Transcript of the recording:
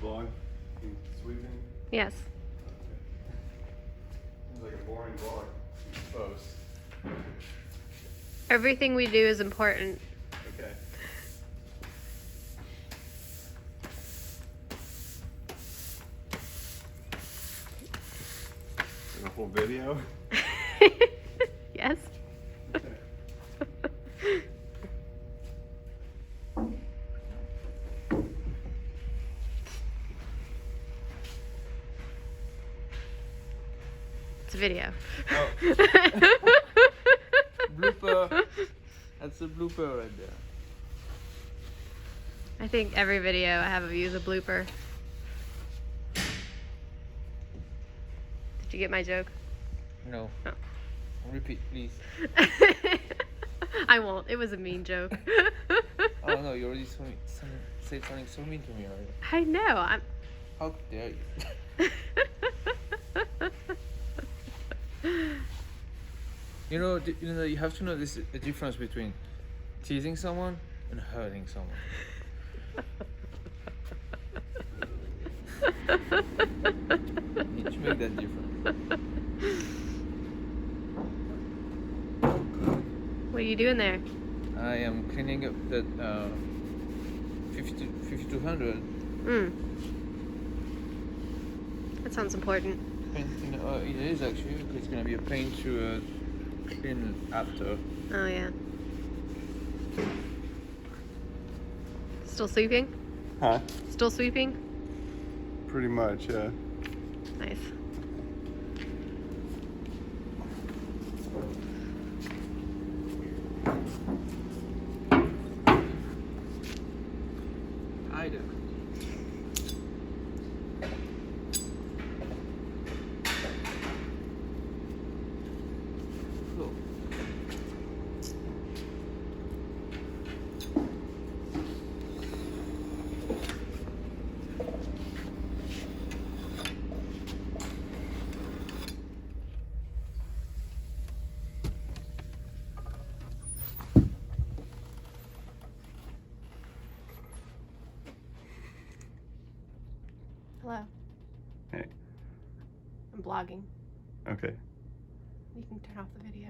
vlog? Sweeping? Yes. Okay. Seems like a boring vlog. Post. Everything we do is important. Okay. A whole video? Yes. It's a video. Oh. Blooper. That's a blooper right there. I think every video I have of you is a blooper. Did you get my joke? No. Oh. Repeat, please. I won't. It was a mean joke. Oh no, you already said something so mean to me already. I know. I'm. How dare you? You know, you have to know the difference between teasing someone and hurting someone. You need to make that difference. What are you doing there? I am cleaning up that 5200 That sounds important. paint. It is actually. It's gonna be a pain to clean after. Oh yeah. Still sweeping? Huh? Still sweeping? Pretty much, yeah. Nice. Hi there. Cool. Hello. Hey. I'm blogging. Okay. You can turn off the video.